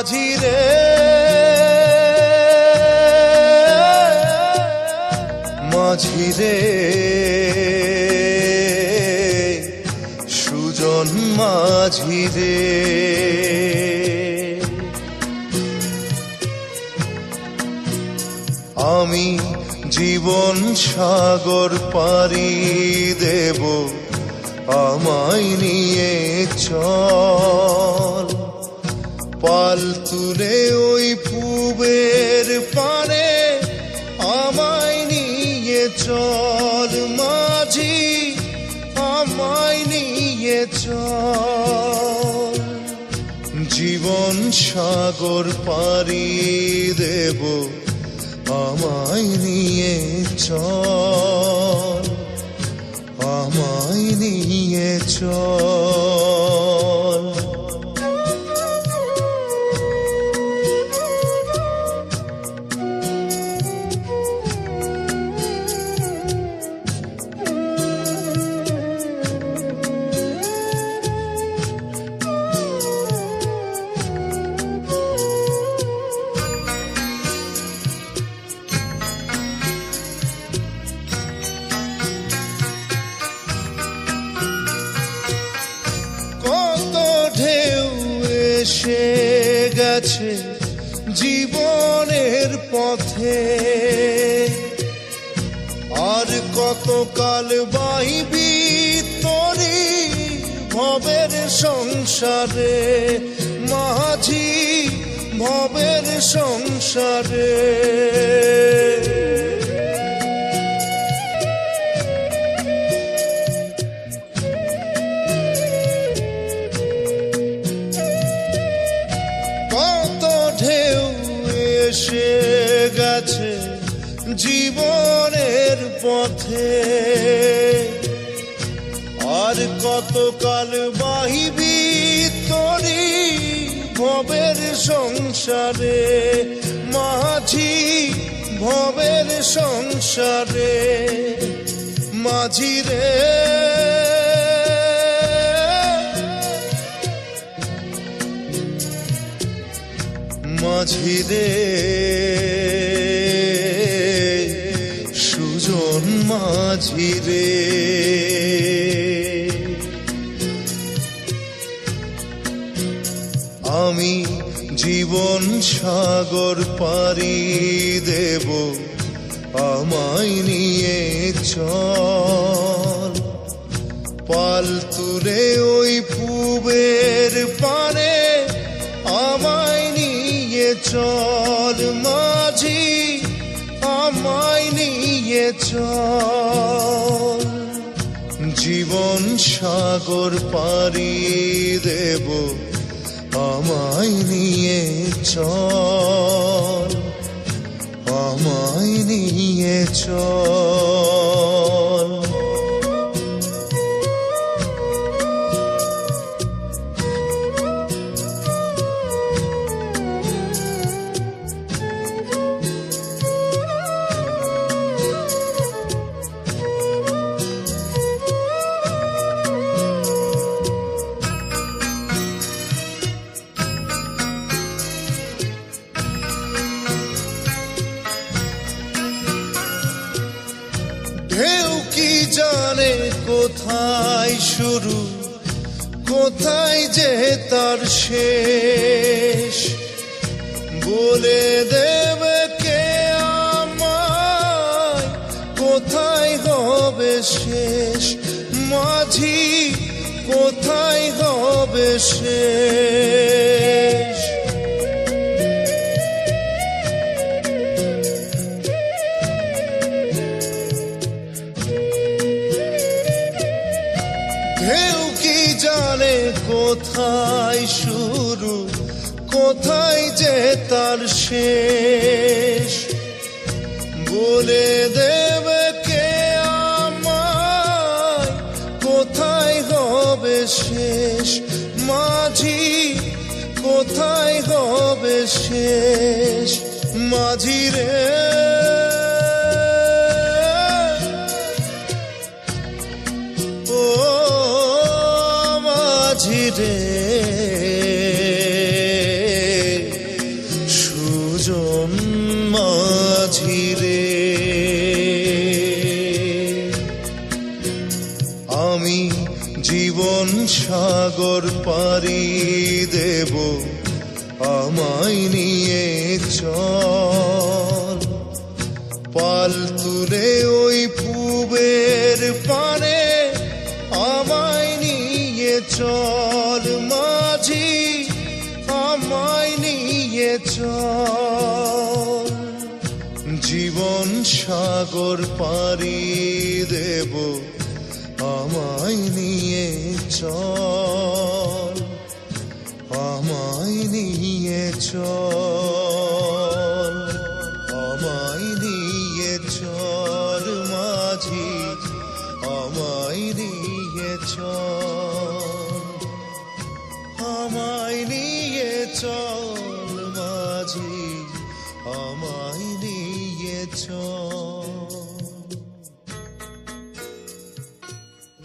মাঝি রে মাঝি রে সুজন মাঝি রে আমি জীবন সাগর পাড়ি দেব আমায় নিয়ে চল পাল তুলে ওই পূবের পারে আমায় নিয়ে চল মাঝি আমায় নিয়ে চল জীবন সাগর পাড়ি দেব আমায় নিয়ে চল আমায় নিয়ে চল এসে গেছে জীবনের পথে আর কতকাল বাইবি তোরি ভবের সংসারে মাঝি ভবের সংসারে এসে গেছে জীবনের পথে আর কতকাল বাহিবি তোরি ভবের সংসারে মাঝি ভবের সংসারে মাঝি রে মাঝি রে সুজন মাঝি রে আমি জীবন সাগর পাড়ি দেব আমায় নিয়ে চল পাল তুলে ওই পূবের পারে আমায় নিয়ে চল মাঝি আমায় নিয়ে চল জীবন সাগর পাড়ি দেব আমায় নিয়ে চল আমায় নিয়ে চল ঢেউ কি জানে কোথায় শুরু কোথায় যে তার শেষ বলে দেবে কে আমায় কোথায় হবে শেষ মাঝি কোথায় হবে শেষ ঢেউ কি জানে কোথায় শুরু কোথায় যে তার শেষ বলে দেবে কে আমায় কোথায় হবে শেষ মাঝি কোথায় হবে শেষ মাঝি রে ও মাঝি রে আমি জীবন সাগর পাড়ি দেব, আমায় নিয়ে চল। পাল তুলে ওই পূবের পানে আমায় নিয়ে চল মাঝি, আমায় নিয়ে চল। জীবন সাগর পাড়ি দেব, আমায় নিয়ে চল, আমায় নিয়ে চল, আমায় নিয়ে চল মাঝি, আমায় নিয়ে চল, আমায় নিয়ে চল মাঝি, আমায় নিয়ে চল।